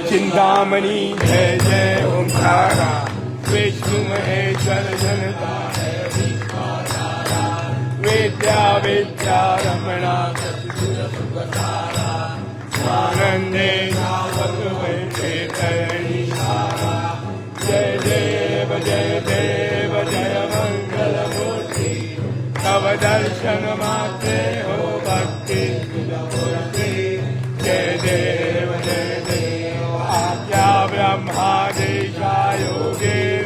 चिंतामणि जय जय ओंकारा, विष्णु महेश्वर जनता है विद्या विद्या रमणा सतगुरु सुखसारा, स्वानंदे नावक वैसे तरणी सारा। जय देव जय मंगल मूर्ति, तव दर्शन मात्रे हो भक्ति मूर्ति। जय देव आज्ञा ब्रह्मादेशा योगेर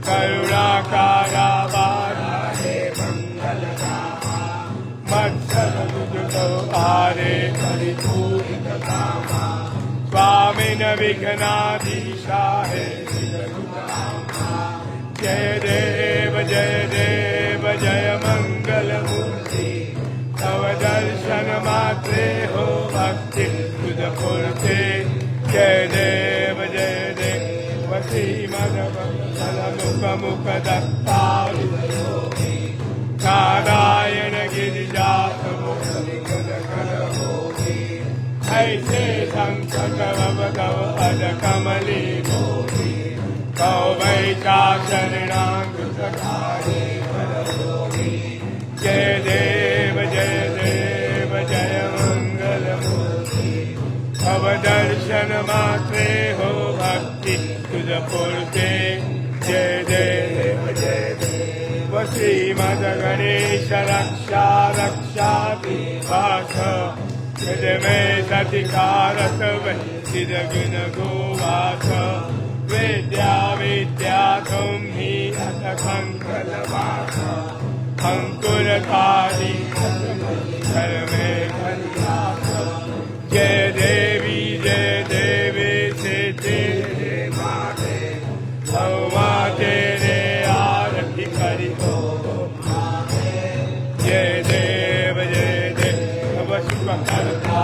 करुणाकारा वाराहे मंगलकामा, मत्सर दुजो आरे परिपूरित कामा, स्वामिन विघ्नाधीशा है जय देव जय मंगल मूर्ति, तव दर्शन मात्रे हो भक्ति तुझ फुर्ते। जय देव श्रीमद मुख मुख दत्तारि नारायण गिरिजात ऐसे संकट भव पद कमली भोगी, कौ वैशाचरणाकृत कार्ये फलभोगी। जय देव जय मंगल मूर्ति, तव दर्शन मात्रे हो भक्ति तुझ फुर्ते। जय देव श्रीमद गणेश रक्षा रक्षाति वास, में सतिकारत सिद गुण गोवास। विद्या विद्या तुम ही अथ कंकलवास, अंकुरधारी घर में खलियास। जय देवी से तेरे माते, भगवा तेरे आरती करी हो माते। जय देव शुभ करता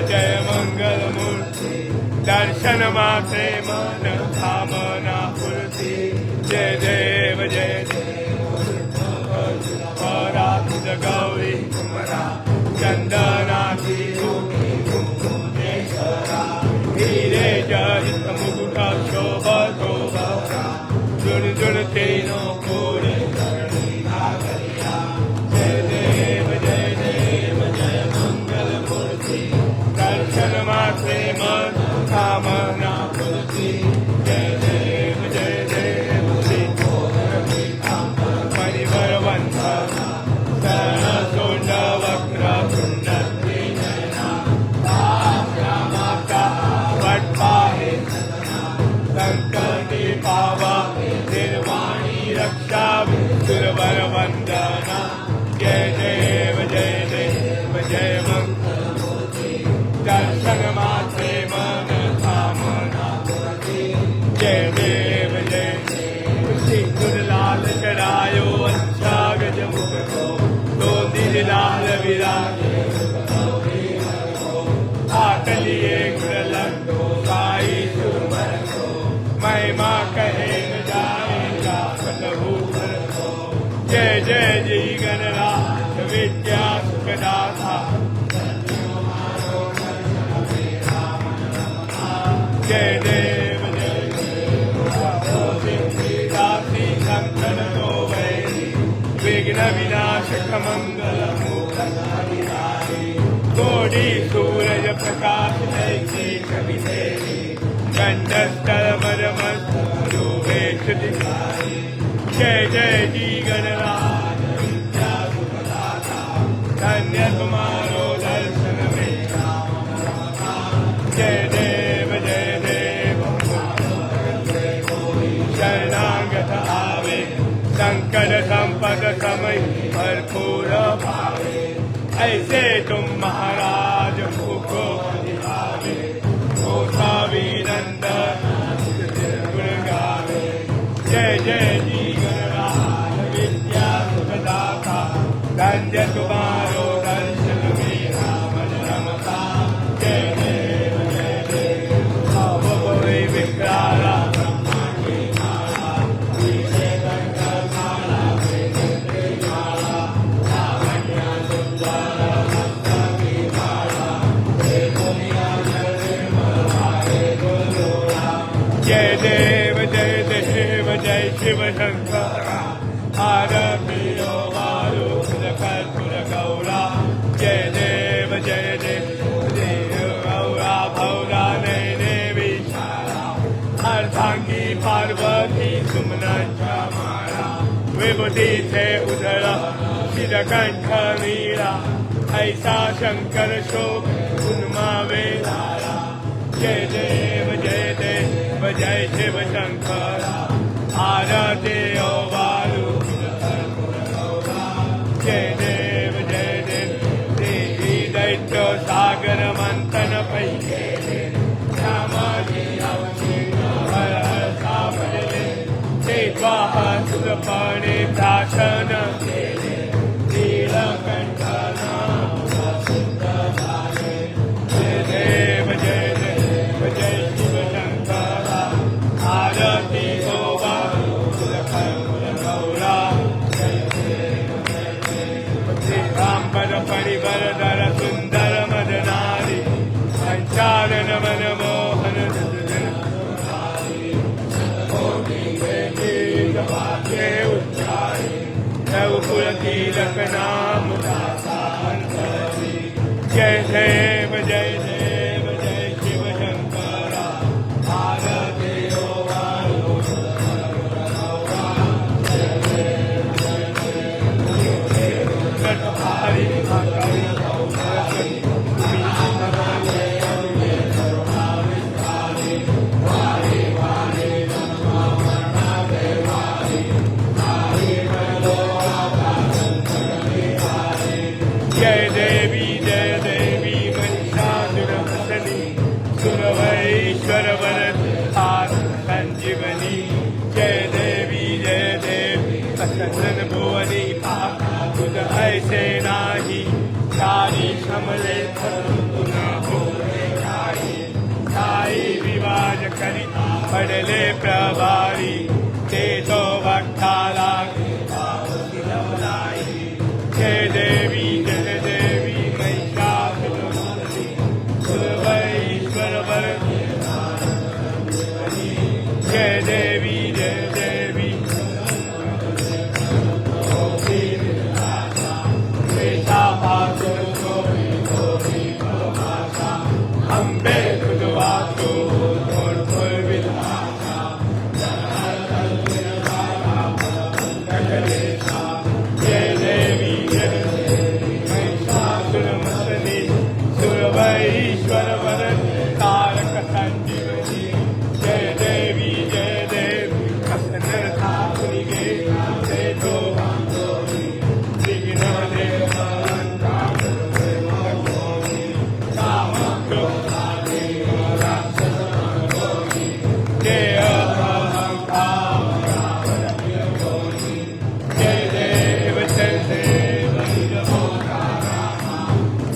जय मंगल मूर्ति, दर्शन मात्रे मन कामना पूर्ति। जय देव पराधुज गौरी कुमरा, चंदनाथी योगी मुकुंदेश्वरा। हीरे जहित मुकुट शोभा जुड़ तीनों पूरे करणी नागरिया। जय देव जय मंगल मूर्ति, दर्शन मात्रे मन कामना पूर्ति। जय देव श्री परिवर वंदना, शरण वक्र कुंड माता वटपाहे संकटी पावा, निर्वाणी रक्षा सुरवर वंदना। जय देव जय मंगल मूर्ति, दर्शन मात्रे मन कामना पूर्ति। जय देव श्री गुरलाल चढ़ायो अच्छा गज मुख को, दो दिल लाल विराजे आकलिए गुरलंडो साई सुरवर को। महिमा कहे न जाएगा बलभूषण को। जय जी गणराज विद्या सुखदाता, जय देव संकट तो वैरी, विघ्न विनाशक मंगल मूर्ति। कोटि सूरज प्रकाश ऐसी कवि तेरी, गंडस्थल मरमस्तु वेश दिखाई। जय जी गणराज विद्या सुखदाता, धन्य तुम्हारो दर्शन मेरा। जय देव शरणागत आवे, संकट संपद समय भरपूर भावे। ऐसे तुम महाराज को दिखावे, गोसावीनंदन गुण गावे। जय जी गणराज विद्या सुखदाता, धन्य तुम्हारो दर्शन मेरा मन तिथे उधळा शिरकंठ मीरा ऐसा शंकर शोक उन्मावे धारा जय देव जय शिव शंकर आरती ओ बालू जय देव देवी दैत्य सागर मंथन पैके श्यामाजी हर हर सापडले ते स्वाह सुरपणे प्राशन केले नीलकंठ नाम प्रसिद्ध झाले जय देव जय शिव शंकर आरती ओ बालू गौरा श्रीकांबर परिवरधर सुंदर मदनारी संचालन मनमोहन उच्चारी रघुकुल तिलक नाम जय देव जय शिव शंकर आरती ओ बालू हरि जय देवी महिषासुरमर्दनी सुरवैश्वर वरदान संजीवनी जय देवी असनन भुवनी तुझ ऐसे नाही सारी समले साई विवाज करी पडले प्रभारी ते तो भक्ताला जय देवी महिषासुरमर्दनी सुरवैश्वर वरदानी जय देवी अंबे खुदवातो और विलासा जय देवी महिषासुरमर्दनी सुरवैश्वर वरदारक संजीवनी जय देवी असनन ठाकुरिगे जय तो विघ्न देव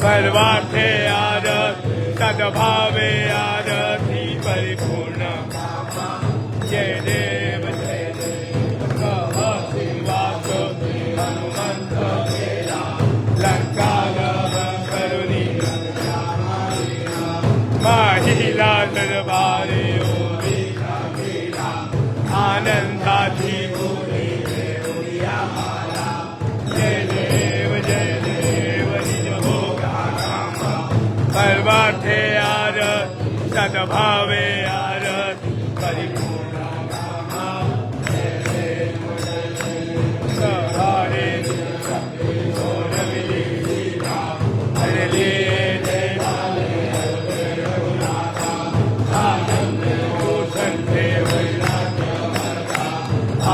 सर्वार्थे आदत सद्भावे आदती परिपूर्ण जय देव कह शिवास हनुमंत केला लंका करुणी महिला दरबारे ओरी आनंदाची बोली जय देव सर्वार्थे आरत सद्भावे आरत परिपूर्ण हरे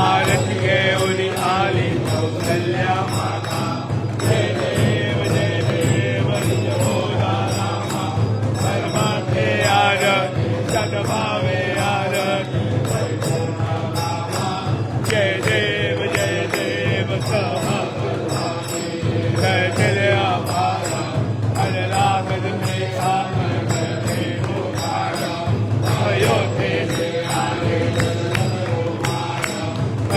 आरती के उनी आली कौशल्या माता जय देव सर्वार्थे आरत सद्भावे आरत जय देव कह चल्या हर लागत में अयोध्ये से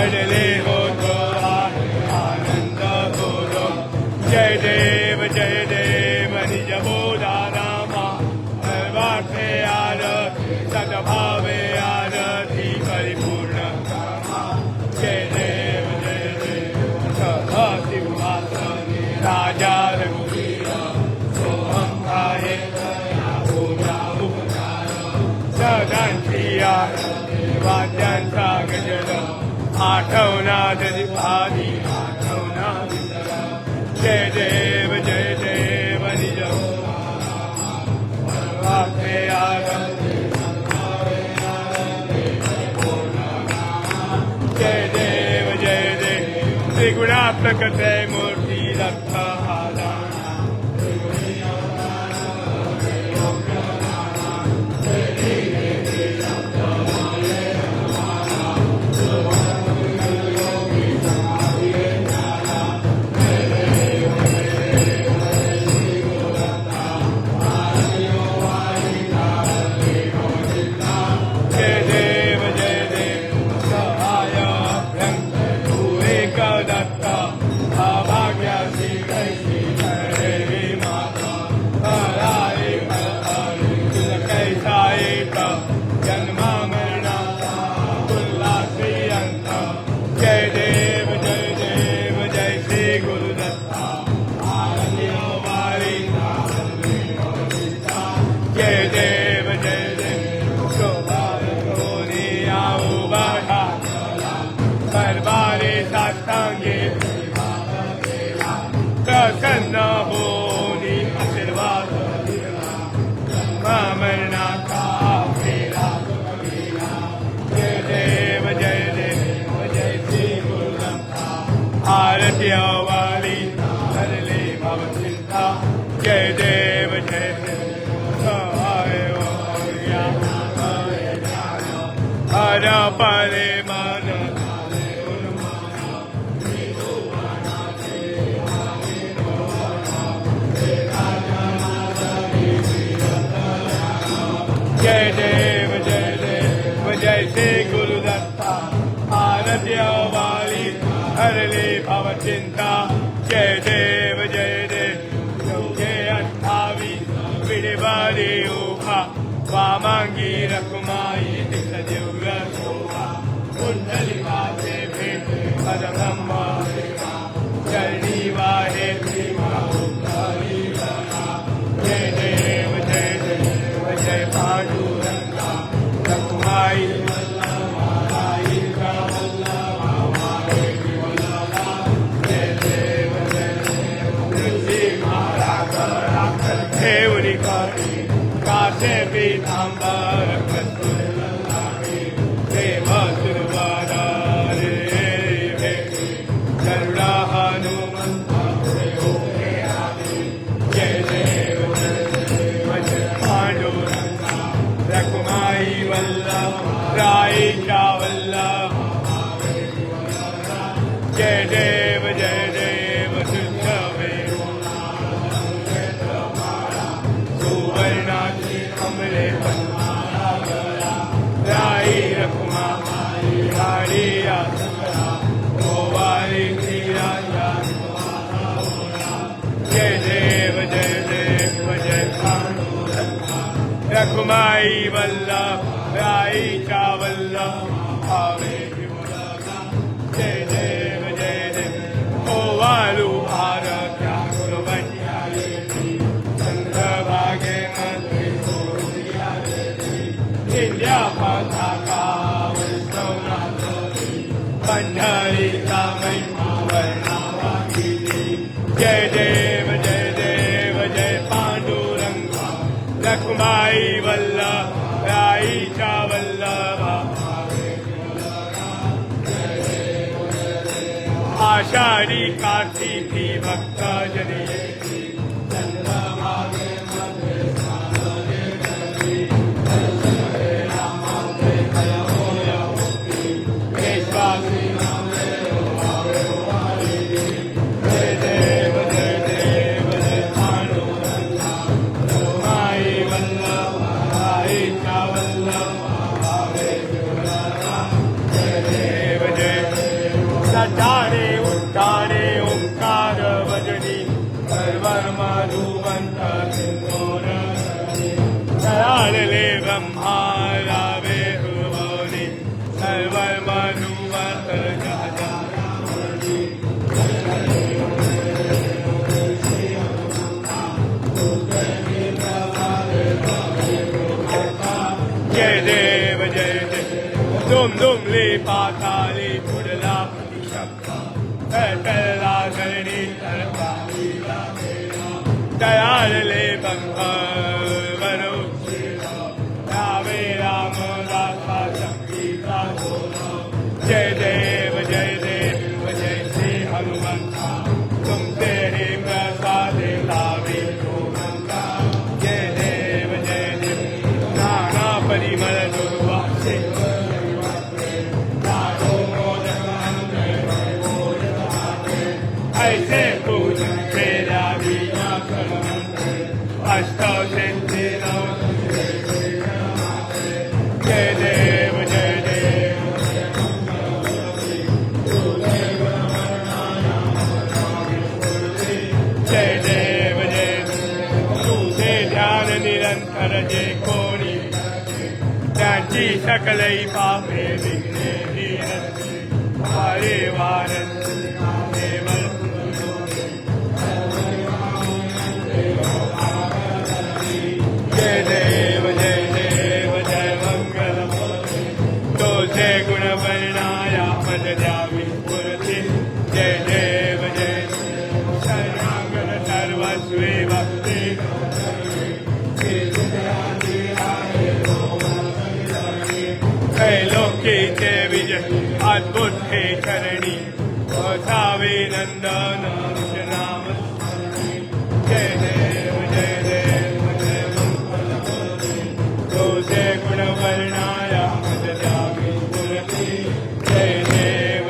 अडले हो तो आनंद बोलो जय देव निज बोधा रामा सर्वार्थे आरत सद्भावे आरती परिपूर्ण जय देव कह सिंहास राजा रघुवीर सोहम खाये पूजा उपचार सदांची वाद्यांचा गजर आठवना दीपादी मस्तकते मूर्ति रत्नहारा प्रसन्न होनी आशीर्वाद मरना का फेरा जय देव जय श्री गुरुदत्ता आरती वाली हरले भव चिंता जय देव जय हर परे मन जय देव जय श्री गुरुदत्ता आरती वाली हरले भव चिंता जय देव जय 28 उभा वामांगी रकुमाई दिग्गज शोभा कुंडली वासे भेट पदब्रह्म चरणी वाहे जय देव जय पांडुरंगा रकुमाई कासे पीतांबर देव सुरवादार गरुड़ा हनुमंत जय देव जय पांडुरंगा रकुमाई वल्लभ राई का वल्लभ जय देव सुचवे सुवर्णाची कमले राई रकुमा राणिया गोवारी राजा जय देव जय पांडुरंगा रकुमाई वल्लभ राई का वल्लभ आवे जय देव ओवालू आरत्या गुरुवन्या चंद्रभागे मंत्री इंडिया पताका पंढरी कामई वर्णावागी जय देव जय पांडुरंगा रकुमाई वल्लभ राई चा वल्लभ आषाढ़ी कार्तिकी भक्त जनी सटारे उट्टारे ओंकार वजनी सर्वमधुवंत सिंदूर दयाले ब्रह्मा रावे भुवनी सर्वमधुवंत जाजा जय देव दुम दुम ले पाताली पुडला कला धरणी दयाले बंगा रावे राम दासा संगीता जय देव जय श्री हनुमंत अष्टौ सिद्धि जय देव जय देव जय देव जय तुझे ध्यान निरंतर जे कोणी त्यांची सकलही पापे विघ्ने हीनते वारे वारंते देवल जय देव जय मंगल तुझे गुण वर्णाया पद द्यावी स्फूर्ती जय देव शरणागत सर्वस्वी भक्ती त्रैलोकीचे विजय अद्भुत हे चरणी असावे नंदन नाम जय देव जय तुझे गुण वर्णाया पद द्यावी स्फूर्ती जय देव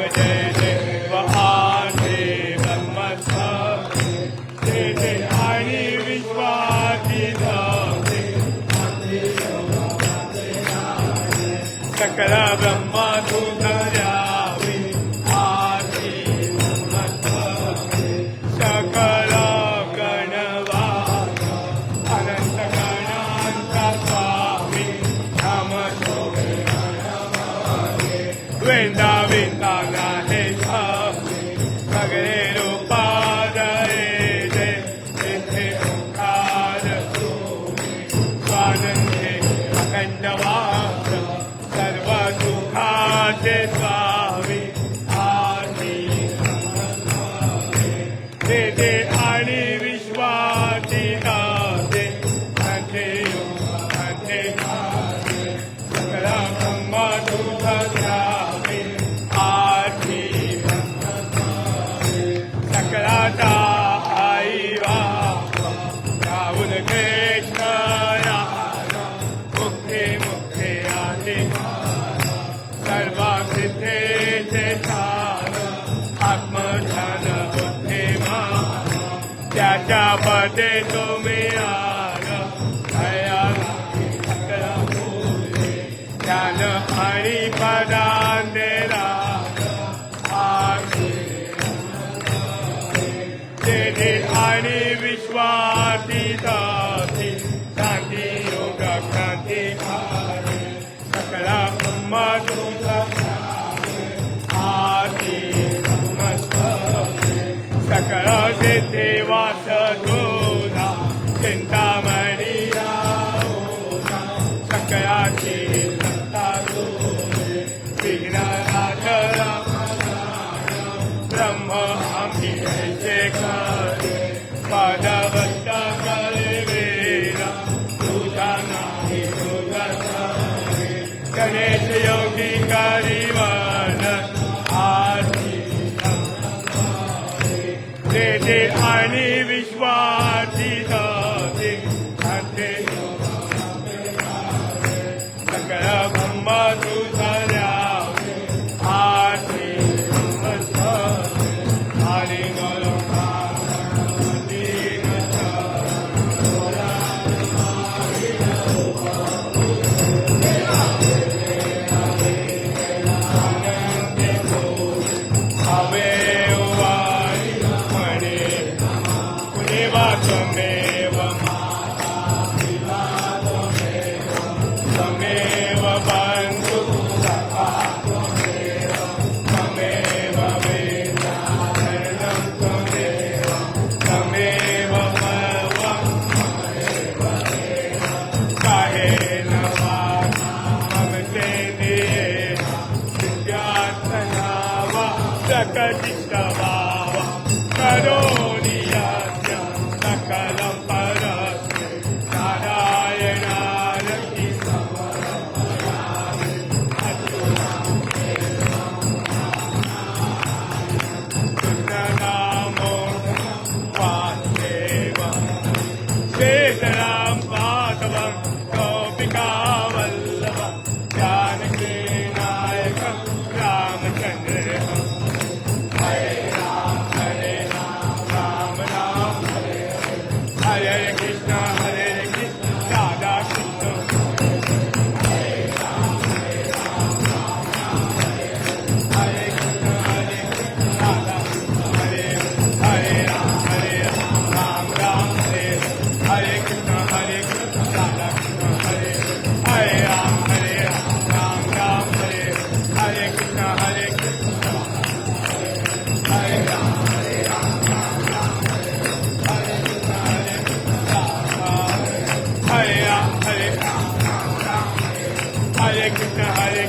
आठे ब्रह्मस्थ तेथे आणि विश्वातीत सकल ब्रह्मा तू द्यावी आधी सकल गणवा अनंत गणांचा स्वामी नमो वेंदा विंदा आहे सगळे रूपादरे दे तेथे ओंकार स्वानंदे अखंडवास सर्व सुखाचे स्वामी आधी तेथे आणि विश्वाची दाते संते संते सकला ब्रह्मा तुझा द्यावे आधी सकलाचा आई बाबा राहुल कृष्ण मुखे मुखे आले सर्व सिद्धेचे ठाण आत्मध्यान बुद्धिमान त्याच्या पदे तुम्ही आल सकला ध्यान आणि पदांदेरा तेथे आणि विश्वाती दाती शांती योग क्रांती सकला ब्रह्मा तुझा आधी मस्त सकळ सिद्धि वास तुझा चिंतामणी सकळाची सत्ता तुझे विघ्ननाथ ब्रह्म आम्ही कैसे करे पदवत्त करे वेदा तुझा नाही तुझा गणेश योगी करिवन आधी तेथे आणि विश्वाची दाते शांते सकळ ब्रह्म तुझा द्यावे आधी आणि त्वमेव त्वमेव बन्धु सखा त्वमेव वेदा शरणं त्वमेव त्वमेव काहेन वाचा ममते दियेन विद्यार्थना वा प्रकटितवा करोमि यज्ञं सकलं परस्मै नारायणाय समर्पयामि कृष्णनामो वासुदेवं शेषरां माधवं गोपिकावल्लभं जानकीनायकं रामचन्द्रं हरे Ram Ram Ram Hare Hare Krishna Hare Krishna Hare Krishna Krishna Hare Hare Ram Ram Ram Hare Hare Krishna Hare Krishna Hare Ram Ram Ram Hare Hare Krishna Hare Krishna Hare Ram Ram Hare Krishna Hare Krishna Hare Hare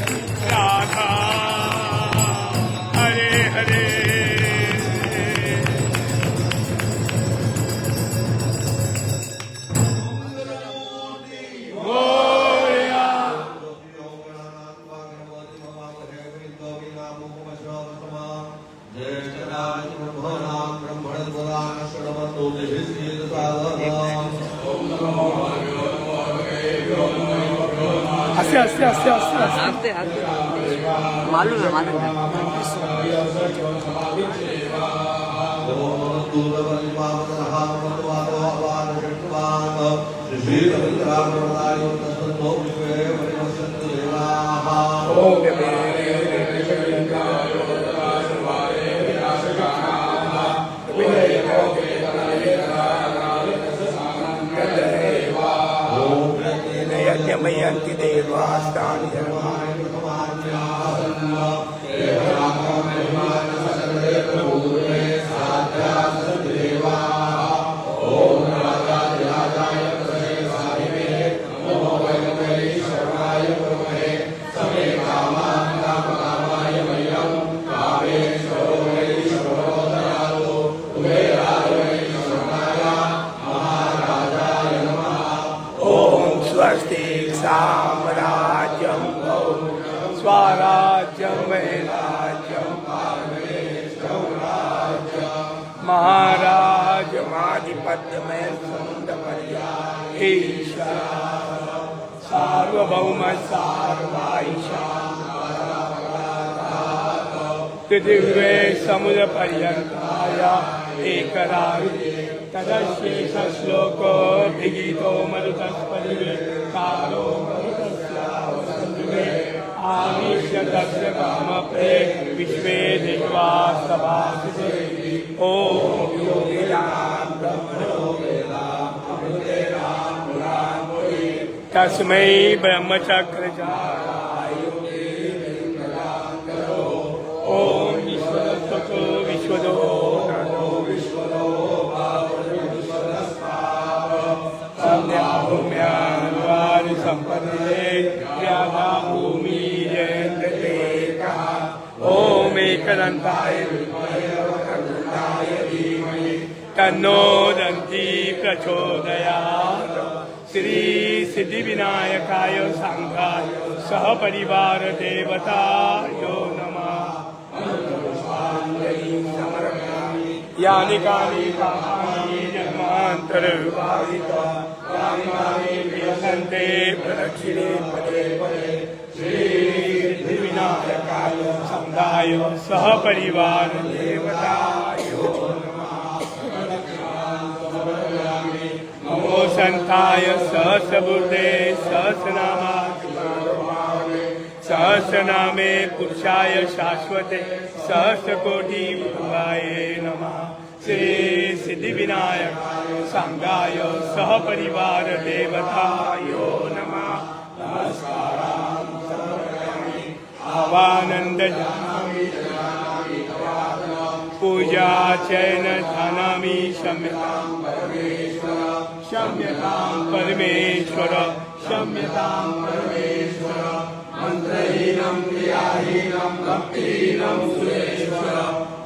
आस्ते आस्ते आस्ते आस्ते आस्ते आस्ते मालूम है यज्ञमयन्ति देवास्तानि स्वस्ति साम्राज्यं स्वराज्यं वैराज्यं महाराज माधिपत्य में सुंदरिया ईशा सार्वभौम सार्वाईशा पृथिवे समुद्र पर्यंताया एकराज्य तदशेष श्लोको विगीतो मरुतस्पतिवे कालो मरुतस्यावसंजुवे आमिष्य तस्य कामप्रे विश्वे देवा सभासते ओम योगिनां तस्मै ब्रह्मचक्रजाय ओम विश्वतो विश्वदो भूम्यान्वारि संपदे व्याधा भूमि जयन्ते ओम एकदन्ताय धीमहि तन्नो दन्ति प्रचोदयात् श्री सिद्धिविनायकाय सांगाय सहपरिवार देवतायो नमः यानि कानि पापानि जन्मान्तरविभाविता यानि मानि क्रियन्ते प्रदक्षिणे पदे पदे श्रीसिद्धिविनायकाय संगाय सहपरिवार देवतायो नमो संताय सहस्रबुद्धे सहस्रनामे पुरुषाय शाश्वते सहस्रकोटि भुवाय नमः श्री सिद्धिविनायक सांगाय सहपरिवार देवतायो नमः नमस्कारां समर्पयामि आवानंद जानामि पूजा चैन जानामि क्षम्यतां परमेश्वर क्षम्यतां परमेश्वर क्षम्यतां परमेश्वर मंत्रहीनं क्रियाहीनं भक्तिहीनं सुरेश्वर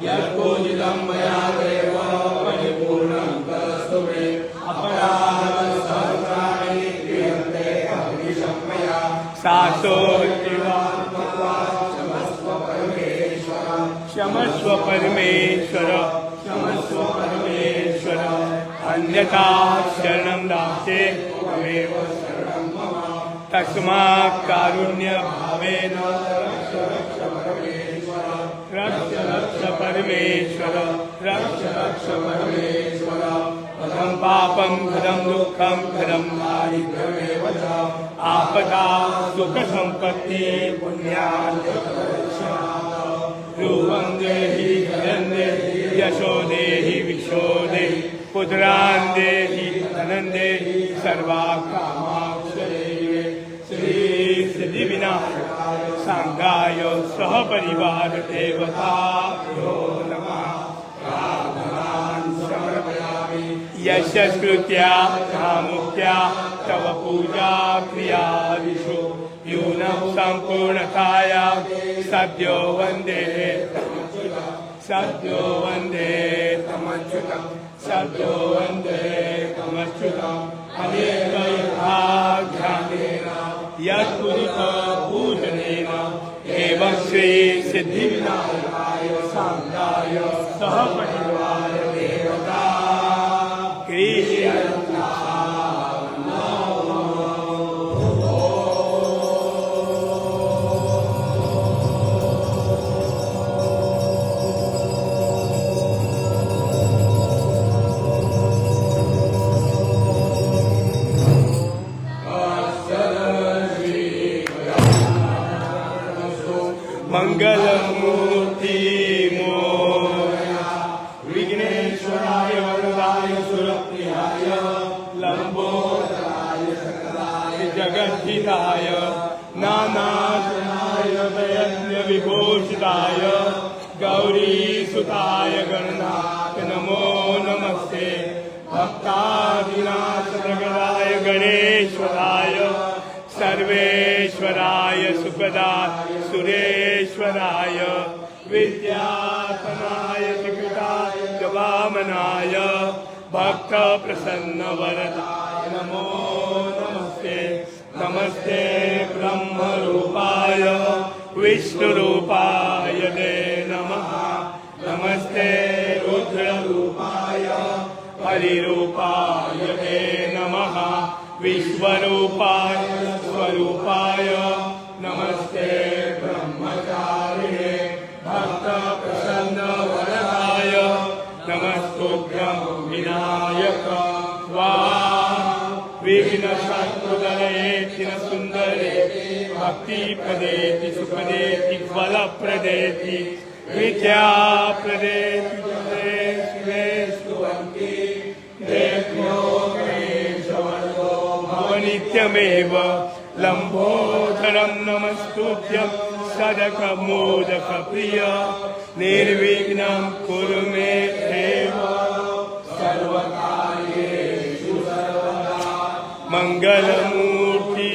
यत्पूजितं मया देव परिपूर्णं करोतु मे अपराधसहस्राणि क्रियन्ते अहर्निशं मया क्षमस्व परमेश्वर क्षमस्व परमेश्वर अन्यथा शरणं नास्ते त्वमेव शरणं मम तस्मात् कारुण्य भावेन रक्ष परमेश्वर रक्ष परमेश्वर पदं पापं घदं दुःखं घदं दारिद्र्यमेव च आपदा सुख संपत्ति पुण्यात् रूपं देहि धनं देहि यशो देहि विशो देहि पुत्रान् देहि धनं देहि सर्वाकामाक्षये श्री सिद्धिविनायकाय सांगाय सहपरिवार देवताभ्यो नमः प्रार्थनान् समर्पयामि यशस्कृत्या मुक्त्या तव पूजा क्रियादिषु यूनं सम्पूर्णताया सद्यो वन्दे सद्यो वन्दे तमच्युतं सद्यो वन्दे तमच्युतम् अनेकयथाध्यानेन यत्पुरुषपूजनेन एवं श्री सिद्धिविनायकाय सांगाय सहपरिवार देवता क्रियन्ता मंगलमूर्ति मोरया विघ्नेश्वराय वरदाय सुरप्रियाय लंबोदराय सकलाय जगद्धिताय नानाशनाय दयन्य विभूषिताय गौरीसुताय गणनाथ नमो नमस्ते भक्तादिनाथ प्रगदाय गणेश्वराय सर्वेश्वराय सुखदाय सुरेश्वराय विद्यातनाय त्रिकुटाय वामनाय भक्त प्रसन्न वरदाय नमो नमस्ते नमस्ते ब्रह्मरूपाय विष्णुरूपाय ते नमः नमस्ते रुद्ररूपाय हरिरूपाय ते नमः विश्वरूपाय स्वरूपाय नमस्ते ब्रह्मचारिणे भक्त प्रसन्न वरदाय नमस्तुभ्यं विनायक स्वाहा विघ्न शत्रुदलयेति न सुन्दरेति भक्तिप्रदेति सुखदेति फलप्रदेति विद्याप्रदेति जले शिवे स्तुवन्ति देव्यो नित्यमेव लंबोदरं नमस्तुभ्यं सदकमोदकप्रिय निर्विघ्नं कुरु मे देव सर्वकार्येषु सर्वदा मंगलमूर्ति